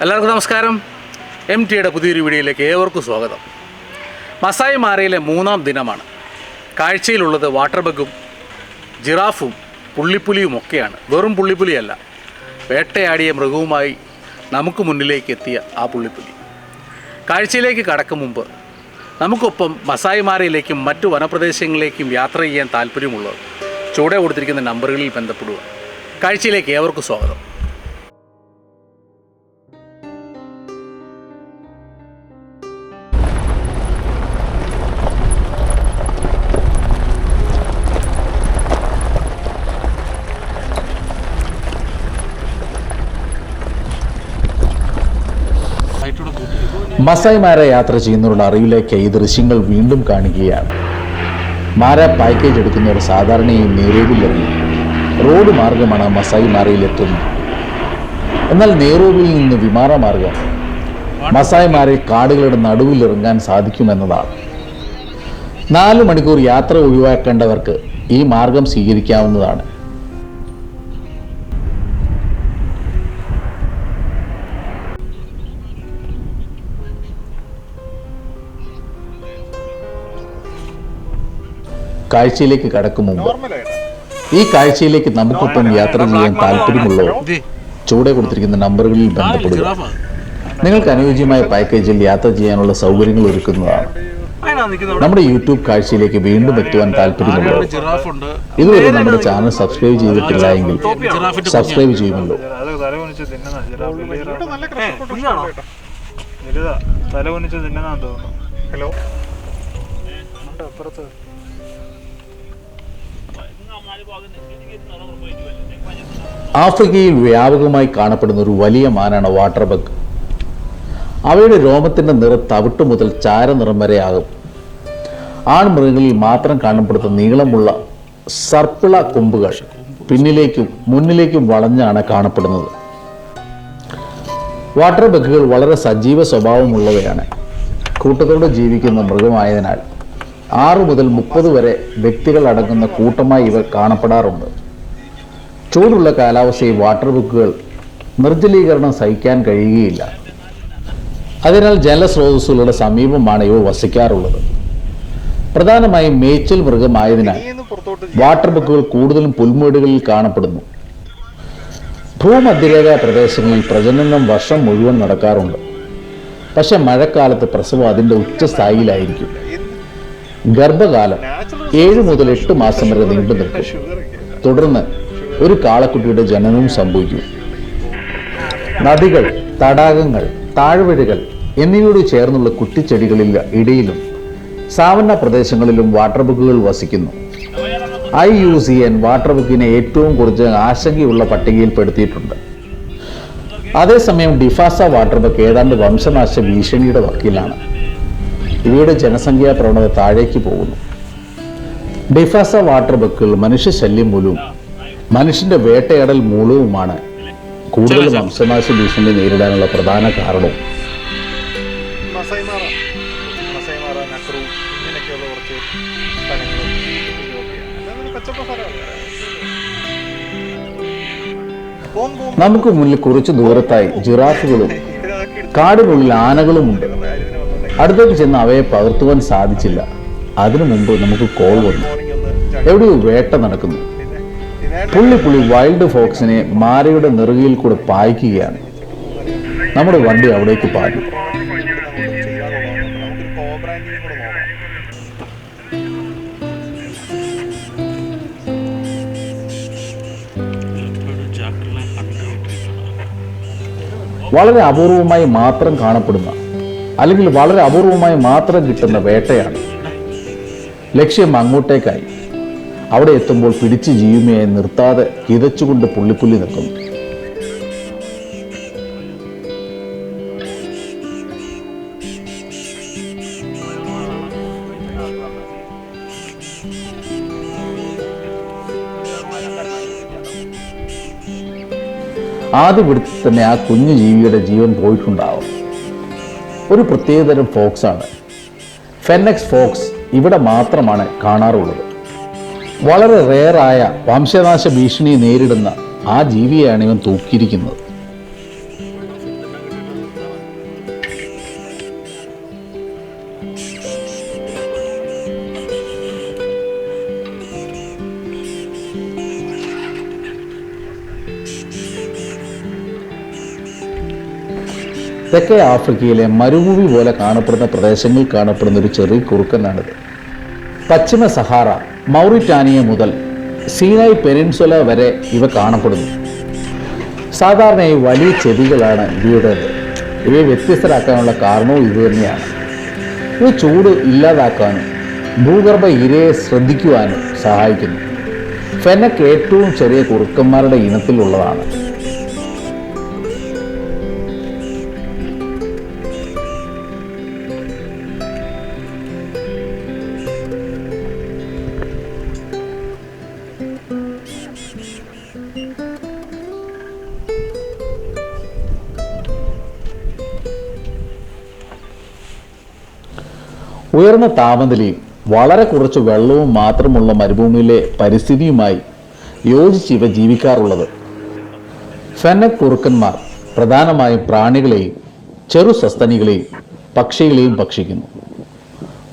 എല്ലാവർക്കും നമസ്കാരം. MTയുടെ പുതിയൊരു വീഡിയോയിലേക്ക് ഏവർക്കും സ്വാഗതം. മസായി മാരയിലെ 3-ാം ദിനമാണ്. കാഴ്ചയിലുള്ളത് വാട്ടർ ബഗും ജിറാഫും പുള്ളിപ്പുലിയും ഒക്കെയാണ്. വെറും പുള്ളിപ്പുലിയല്ല, വേട്ടയാടിയ മൃഗവുമായി നമുക്ക് മുന്നിലേക്ക് എത്തിയ ആ പുള്ളിപ്പുലി. കാഴ്ചയിലേക്ക് കടക്കും മുമ്പ് നമുക്കൊപ്പം മസായി മാരയിലേക്കും മറ്റു വനപ്രദേശങ്ങളിലേക്കും യാത്ര ചെയ്യാൻ താല്പര്യമുള്ളവർ ചുവടെ കൊടുത്തിരിക്കുന്ന നമ്പറുകളിൽ ബന്ധപ്പെടുക. കാഴ്ചയിലേക്ക് ഏവർക്കും സ്വാഗതം. മസായി മാര യാത്ര ചെയ്യുന്നവരുടെ അറിവിലേക്ക് ഈ ദൃശ്യങ്ങൾ വീണ്ടും കാണുകയാണ്. മാര പാക്കേജ് എടുക്കുന്നവർ സാധാരണയായി നെയ്റോബിയിലിറങ്ങി റോഡ് മാർഗമാണ് മസായി മാരയിലെത്തുന്നത്. എന്നാൽ നെയ്റോബിയിൽ നിന്ന് വിമാന മാർഗം മസായി മാരയിൽ കാടുകളുടെ നടുവിൽ ഇറങ്ങാൻ സാധിക്കുമെന്നതാണ്. 4 മണിക്കൂർ യാത്ര ഒഴിവാക്കേണ്ടവർക്ക് ഈ മാർഗം സ്വീകരിക്കാവുന്നതാണ്. കാഴ്ചയിലേക്ക് കടക്കും മുമ്പ് ഈ കാഴ്ചയിലേക്ക് നമുക്കൊപ്പം യാത്ര ചെയ്യാൻ താല്പര്യമുള്ളവർ ചുവടെ കൊടുത്തിരിക്കുന്ന നമ്പറുകളിൽ ബന്ധപ്പെടുക. നിങ്ങൾക്ക് അനുയോജ്യമായ പാക്കേജിൽ യാത്ര ചെയ്യാനുള്ള സൗകര്യങ്ങൾ ഒരുക്കുന്നതാണ്. നമ്മുടെ യൂട്യൂബ് കാഴ്ചയിലേക്ക് വീണ്ടും എത്തുവാൻ താല്പര്യമുള്ളവർ ഇതുവരെ നമ്മുടെ ചാനൽ സബ്സ്ക്രൈബ് ചെയ്തിട്ടില്ല എങ്കിൽ സബ്സ്ക്രൈബ് ചെയ്യുമല്ലോ. ആഫ്രിക്കയിൽ വ്യാപകമായി കാണപ്പെടുന്ന ഒരു വലിയ മാനാണ് വാട്ടർ ബഗ്. അവയുടെ രോമത്തിന്റെ നിറം തവിട്ട് മുതൽ ചാരനിറം വരെ ആകും. ആൺമൃഗങ്ങളിൽ മാത്രം കാണപ്പെടുന്ന നീളമുള്ള സർപ്പിള കൊമ്പുകൾ പിന്നിലേക്കും മുന്നിലേക്കും വളഞ്ഞാണ് കാണപ്പെടുന്നത്. വാട്ടർ ബഗുകൾ വളരെ സജീവ സ്വഭാവമുള്ളവയാണ്. കൂട്ടത്തോടെ ജീവിക്കുന്ന മൃഗമായതിനാൽ 6 മുതൽ 30 വരെ വ്യക്തികൾ അടങ്ങുന്ന കൂട്ടമായി ഇവ കാണപ്പെടാറുണ്ട്. ചൂടുള്ള കാലാവസ്ഥയിൽ വാട്ടർ ബഗുകൾ നിർജ്ജലീകരണം സഹിക്കാൻ കഴിയുകയില്ല. അതിനാൽ ജലസ്രോതസ്സുകളുടെ സമീപമാണ് ഇവ വസിക്കാറുള്ളത്. പ്രധാനമായും മേച്ചിൽ മൃഗമായതിനാൽ വാട്ടർ ബഗുകൾ കൂടുതലും പുൽമേടുകളിൽ കാണപ്പെടുന്നു. ഭൂമധ്യരേഖാ പ്രദേശങ്ങളിൽ പ്രജനനം വർഷം മുഴുവൻ നടക്കാറുണ്ട്. പക്ഷെ മഴക്കാലത്ത് പ്രസവം അതിൻ്റെ ഉച്ചസ്ഥായിലായിരിക്കും. ഗർഭകാലം 7 മുതൽ 8 മാസം വരെ നീണ്ടു നിൽക്കും. തുടർന്ന് ഒരു കാളക്കുട്ടിയുടെ ജനനവും സംഭവിക്കും. നദികൾ, തടാകങ്ങൾ, താഴ്വരകൾ എന്നിവയോട് ചേർന്നുള്ള കുറ്റിച്ചെടികളിൽ ഇടയിലും സാവന്ന പ്രദേശങ്ങളിലും വാട്ടർ ബഗുകൾ വസിക്കുന്നു. IUCN വാട്ടർ ബഗിനെ ഏറ്റവും കുറച്ച് ആശങ്കയുള്ള പട്ടികയിൽപ്പെടുത്തിയിട്ടുണ്ട്. അതേസമയം ഡിഫാസ വാട്ടർ ബഗ് ഏതാണ്ട് വംശനാശ ഭീഷണിയുടെ വക്കിലാണ്. ഇവയുടെ ജനസംഖ്യാ പ്രവണത താഴേക്ക് പോകുന്നു. ഡിഫാസ വാട്ടർ ബഗുകൾ മനുഷ്യ ശല്യം മൂലവും മനുഷ്യന്റെ വേട്ടയാടൽ മൂലവുമാണ് കൂടുതൽ വംശനാശ ഭീഷണി നേരിടാനുള്ള പ്രധാന കാരണം. നമുക്ക് മുന്നിൽ കുറച്ചു ദൂരത്തായി ജിറാഫുകളും കാടിനുള്ളിൽ ആനകളുമുണ്ട്. അടുത്തേക്ക് ചെന്ന് അവയെ പകർത്തുവാൻ സാധിച്ചില്ല. അതിനു മുമ്പ് നമുക്ക് കോൾ വന്നു. എവിടെയോ വേട്ട നടക്കുന്നു. പുള്ളി വൈൽഡ് ഫോക്സിനെ മാരയുടെ നെറുകയിൽ കൂടെ പായിക്കുകയാണ്. നമ്മുടെ വണ്ടി അവിടേക്ക് പാഞ്ഞു. വളരെ അപൂർവമായി മാത്രം കാണപ്പെടുന്ന അല്ലെങ്കിൽ വളരെ അപൂർവമായി മാത്രം കിട്ടുന്ന വേട്ടയാണ്. ലക്ഷ്യം അങ്ങോട്ടേക്കായി. അവിടെ എത്തുമ്പോൾ പിടിച്ച് ജീവമയെ നിർത്താതെ കിതച്ചുകൊണ്ട് പുള്ളിപ്പുള്ളി നിൽക്കുന്നു. ആദ്യ പിടുത്തത്തിൽ തന്നെ ആ കുഞ്ഞു ജീവിയുടെ ജീവൻ പോയിട്ടുണ്ടാവും. ഒരു പ്രത്യേകതരം ഫോക്സാണ്. ഫെന്നക്സ് ഫോക്സ് ഇവിടെ മാത്രമാണ് കാണാറുള്ളത്. വളരെ റെയറായ വംശനാശ ഭീഷണി നേരിടുന്ന ആ ജീവിയെയാണ് ഇവൻ തൂക്കിയിരിക്കുന്നത്. തെക്കേ ആഫ്രിക്കയിലെ മരുഭൂമി പോലെ കാണപ്പെടുന്ന പ്രദേശങ്ങളിൽ കാണപ്പെടുന്ന ഒരു ചെറിയ കുറുക്കനാണിത്. പശ്ചിമ സഹാറ, മൗറിറ്റാനിയ മുതൽ സീനായ് പെനിൻസുല വരെ ഇവ കാണപ്പെടുന്നു. സാധാരണയായി വലിയ ചെവികളാണ് ഇവയുടേത്. ഇവയെ വ്യത്യസ്തരാക്കാനുള്ള കാരണവും ഇതുതന്നെയാണ്. ഇവ ചൂട് ഇല്ലാതാക്കാനും ഭൂഗർഭ ഇരയെ ശ്രദ്ധിക്കുവാനും സഹായിക്കുന്നു. ഫെനക് ഏറ്റവും ചെറിയ കുറുക്കന്മാരുടെ ഇനത്തിലുള്ളതാണ്. ഉയർന്ന താപനിലയും വളരെ കുറച്ച് വെള്ളവും മാത്രമുള്ള മരുഭൂമിയിലെ പരിസ്ഥിതിയുമായി യോജിച്ച് ഇവ ജീവിക്കാറുള്ളത്. ഫെനക് കുറുക്കന്മാർ പ്രധാനമായും പ്രാണികളെയും ചെറു സസ്തനികളെയും പക്ഷികളെയും ഭക്ഷിക്കുന്നു.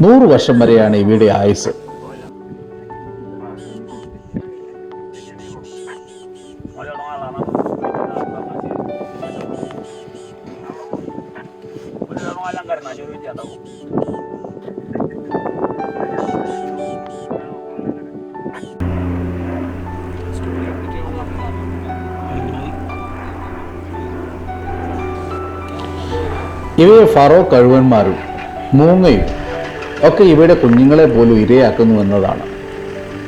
100 വർഷം വരെയാണ് ഇവയുടെ ആയുസ്. ഇവയെ ഫറോ കഴുകന്മാരും മൂങ്ങയും ഒക്കെ ഇവയുടെ കുഞ്ഞുങ്ങളെ പോലും ഇരയാക്കുന്നു എന്നതാണ്.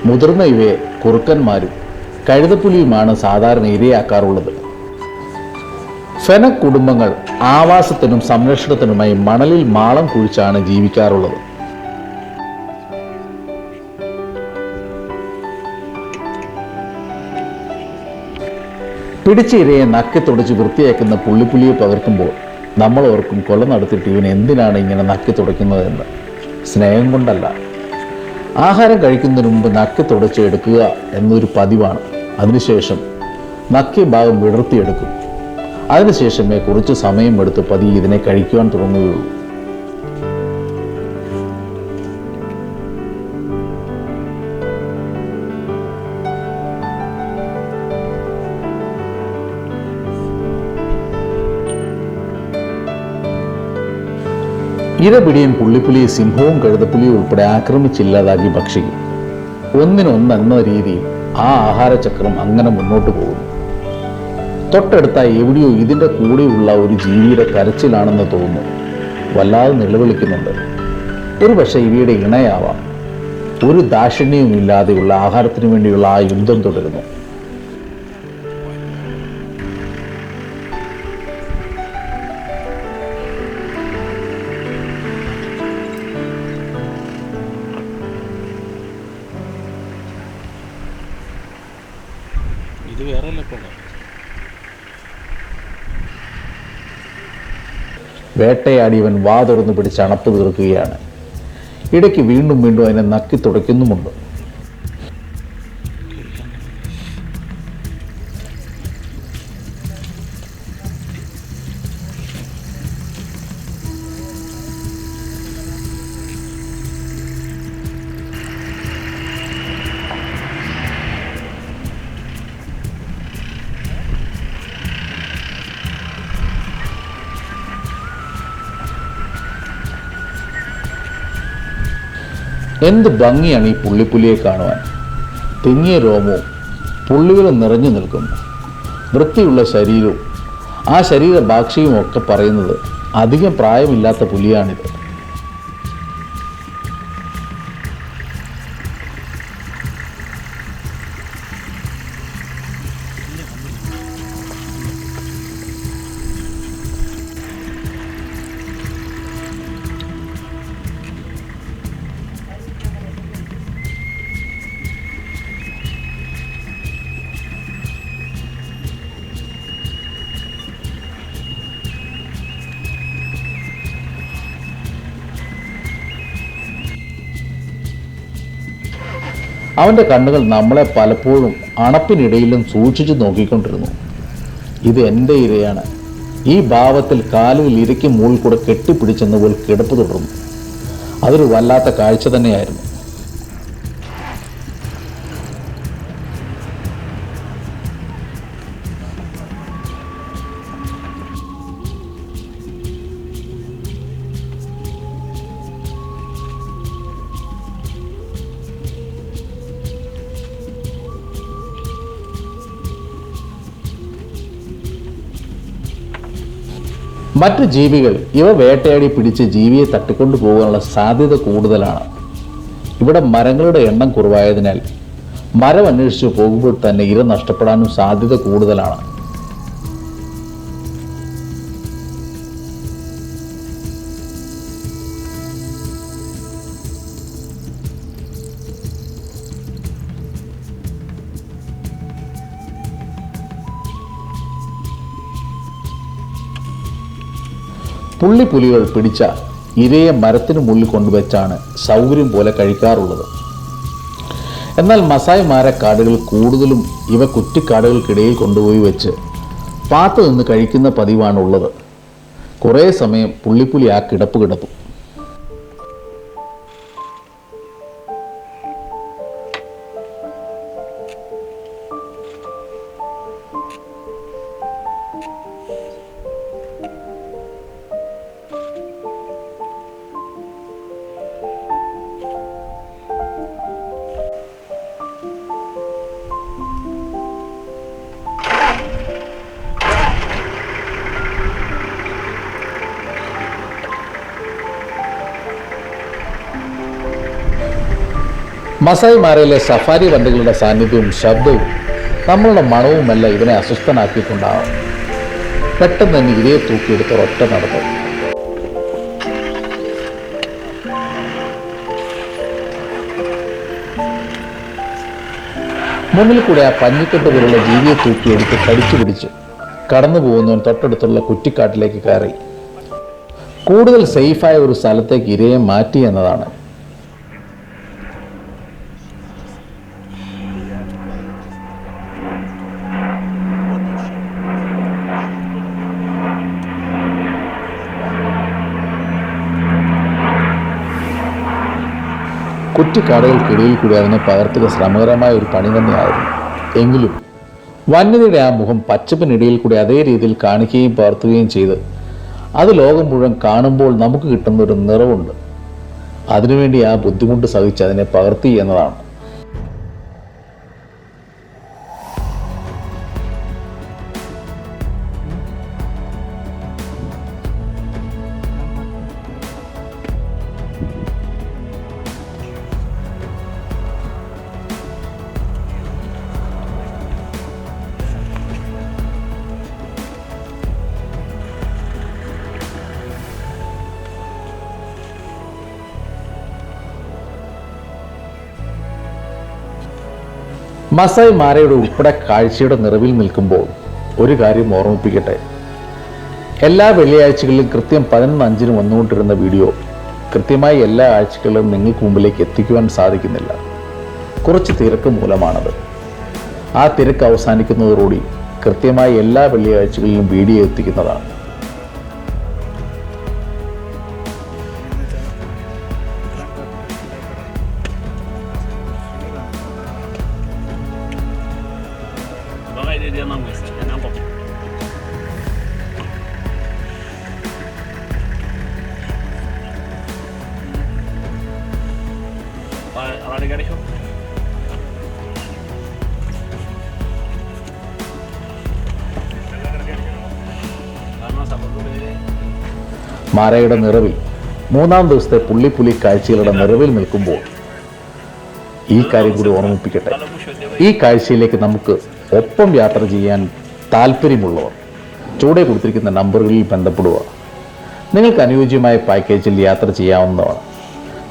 മുതിർന്ന ഇവയെ കുറുക്കന്മാരും കഴുതപ്പുലിയുമാണ് സാധാരണ ഇരയാക്കാറുള്ളത്. ഫെനക് കുടുംബങ്ങൾ ആവാസത്തിനും സംരക്ഷണത്തിനുമായി മണലിൽ മാളം കുഴിച്ചാണ് ജീവിക്കാറുള്ളത്. പിടിച്ച ഇരയെ നക്കി തുടച്ച് വൃത്തിയാക്കുന്ന പുള്ളിപ്പുലിയെ പകർത്തുമ്പോൾ നമ്മൾ ഓർക്കും കൊല നടത്തിയിട്ട് ഇവൻ എന്തിനാണ് ഇങ്ങനെ നക്കി തുടയ്ക്കുന്നതെന്ന്. സ്നേഹം കൊണ്ടല്ല. ആഹാരം കഴിക്കുന്നതിന് മുമ്പ് നക്കി തുടച്ച് എടുക്കുക എന്നൊരു പതിവാണ്. അതിനുശേഷം നക്കിയ ഭാഗം വിടർത്തിയെടുക്കും. അതിനുശേഷമേ കുറച്ച് സമയമെടുത്ത് പതിയെ ഇതിനെ കഴിക്കുവാൻ തുടങ്ങുകയുള്ളൂ. ഇരപിടിയൻ പുള്ളിപ്പുലിയെ സിംഹവും കഴുതപ്പുലിയും ഉൾപ്പെടെ ആക്രമിച്ചില്ലാതാക്കി ഭക്ഷിക്കും. ഒന്നിനൊന്നെന്ന രീതിയിൽ ആ ആഹാരചക്രം അങ്ങനെ മുന്നോട്ട് പോകുന്നു. തൊട്ടടുത്ത എവിടെയോ ഇതിൻ്റെ കൂടെയുള്ള ഒരു ജീവിയുടെ കരച്ചിലാണെന്ന് തോന്നുന്നു. വല്ലാതെ നിലവിളിക്കുന്നുണ്ട്. ഒരുപക്ഷെ ഇവയുടെ ഇണയാവാം. ഒരു ദാക്ഷിണ്യവും ഇല്ലാതെയുള്ള ആഹാരത്തിന് വേണ്ടിയുള്ള ആ യുദ്ധം തുടരുന്നു. വേട്ടയാടിയവൻ വാ തുറന്നു പിടിച്ച് അണപ്പ് തീർക്കുകയാണ്. ഇടയ്ക്ക് വീണ്ടും വീണ്ടും അതിനെ നക്കി തുടയ്ക്കുന്നുമുണ്ട്. എന്ത് ഭംഗിയാണ് ഈ പുള്ളിപ്പുലിയെ കാണുവാൻ. തിങ്ങിയ രോമവും പുള്ളികളും നിറഞ്ഞു നിൽക്കുന്നു. വൃത്തിയുള്ള ശരീരവും ആ ശരീര ഭാഷയും ഒക്കെ പറയുന്നത് അധികം പ്രായമില്ലാത്ത പുലിയാണിത്. അവൻ്റെ കണ്ണുകൾ നമ്മളെ പലപ്പോഴും അണപ്പിനിടയിലും സൂക്ഷിച്ചു നോക്കിക്കൊണ്ടിരുന്നു. ഇത് എൻ്റെ ഇരയാണ്. ഈ ഭാവത്തിൽ കാലിൽ ഇരയ്ക്ക് മുകളിൽ കൂടെ കെട്ടിപ്പിടിച്ചെന്ന പോലെ കിടപ്പ് തുടർന്നു. അതൊരു വല്ലാത്ത കാഴ്ച തന്നെയായിരുന്നു. മറ്റു ജീവികൾ ഇവ വേട്ടയാടി പിടിച്ച് ജീവിയെ തട്ടിക്കൊണ്ടു പോകാനുള്ള സാധ്യത കൂടുതലാണ്. ഇവിടെ മരങ്ങളുടെ എണ്ണം കുറവായതിനാൽ മരം അന്വേഷിച്ച് പോകുമ്പോൾ തന്നെ ഇര നഷ്ടപ്പെടാനും സാധ്യത കൂടുതലാണ്. പുള്ളിപ്പുലികൾ പിടിച്ച ഇരയെ മരത്തിന് മുകളിൽ കൊണ്ടുവച്ചാണ് സൗകര്യം പോലെ കഴിക്കാറുള്ളത്. എന്നാൽ മസായ് മാര കാടുകൾ കൂടുതലും ഇവ കുറ്റിക്കാടുകൾക്കിടയിൽ കൊണ്ടുപോയി വെച്ച് പാത്തു നിന്ന് കഴിക്കുന്ന പതിവാണ് ഉള്ളത്. കുറേ സമയം പുള്ളിപ്പുലി ആ കിടപ്പ് കിടത്തും. മസായ് മാരയിലെ സഫാരി വണ്ടികളുടെ സാന്നിധ്യവും ശബ്ദവും നമ്മളുടെ മണവുമെല്ലാം ഇവനെ അസ്വസ്ഥനാക്കിയിട്ടുണ്ടാവും. പെട്ടെന്ന് തന്നെ ഇരയെ തൂക്കിയെടുത്ത് ഒറ്റ നടത്തും. മുന്നിൽ കൂടെ ആ പഞ്ഞിക്കെട്ട് പോലുള്ള ജീവിയെ തൂക്കിയെടുത്ത് കടിച്ചു പിടിച്ച് കടന്നു പോകുന്നവൻ തൊട്ടടുത്തുള്ള കുറ്റിക്കാട്ടിലേക്ക് കയറി കൂടുതൽ സേഫായ ഒരു സ്ഥലത്തേക്ക് ഇരയെ മാറ്റി എന്നതാണ്. കുറ്റിക്കാടുകൾക്കിടയിൽ കൂടി അതിനെ പകർത്തുക ശ്രമകരമായ ഒരു പണി തന്നെയായിരുന്നു. എങ്കിലും വന്യതയുടെ ആ മുഖം പച്ചപ്പിനിടയിൽ കൂടി അതേ രീതിയിൽ കാണിക്കുകയും പകർത്തുകയും ചെയ്ത് അത് ലോകം മുഴുവൻ കാണുമ്പോൾ നമുക്ക് കിട്ടുന്ന ഒരു നിറവുണ്ട്. അതിനുവേണ്ടി ആ ബുദ്ധിമുട്ട് സഹിച്ച് അതിനെ പകർത്തി എന്നതാണ്. മസായ് മാരയുടെ ഉൾപ്പെടെ കാഴ്ചയുടെ നിറവിൽ നിൽക്കുമ്പോൾ ഒരു കാര്യം ഓർമ്മിപ്പിക്കട്ടെ. എല്ലാ വെള്ളിയാഴ്ചകളിലും കൃത്യം 11:05 വന്നുകൊണ്ടിരുന്ന വീഡിയോ കൃത്യമായി എല്ലാ ആഴ്ചകളിലും നിങ്ങൾക്ക് മുമ്പിലേക്ക് എത്തിക്കുവാൻ സാധിക്കുന്നില്ല. കുറച്ച് തിരക്ക് മൂലമാണത്. ആ തിരക്ക് അവസാനിക്കുന്നതോടുകൂടി കൃത്യമായി എല്ലാ വെള്ളിയാഴ്ചകളിലും വീഡിയോ എത്തിക്കുന്നതാണ്. മാരയുടെ നിറവിൽ 3-ാം ദിവസത്തെ പുള്ളിപ്പുലി കാഴ്ചകളുടെ നിറവിൽ നിൽക്കുമ്പോൾ ഈ കാര്യം കൂടി ഓർമ്മിപ്പിക്കട്ടെ. ഈ കാഴ്ചയിലേക്ക് നമുക്ക് ഒപ്പം യാത്ര ചെയ്യാൻ താല്പര്യമുള്ളവർ ചുവടെ കൊടുത്തിരിക്കുന്ന നമ്പറുകളിൽ ബന്ധപ്പെടുക. നിങ്ങൾക്ക് അനുയോജ്യമായ പാക്കേജിൽ യാത്ര ചെയ്യാവുന്നതാണ്.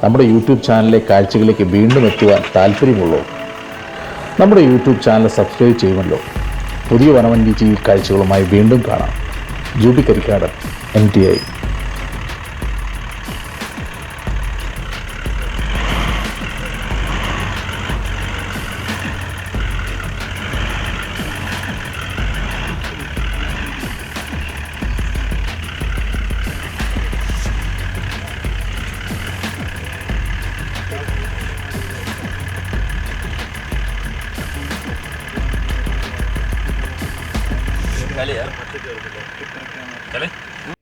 നമ്മുടെ യൂട്യൂബ് ചാനലിലെ കാഴ്ചകളിലേക്ക് വീണ്ടും എത്തുവാൻ താല്പര്യമുള്ളവർ നമ്മുടെ യൂട്യൂബ് ചാനൽ സബ്സ്ക്രൈബ് ചെയ്യുമല്ലോ. പുതിയ വനവന്യ ജീവി കാഴ്ചകളുമായി വീണ്ടും കാണാം. ജൂബി കരിക്കാടൻ, MTI. चले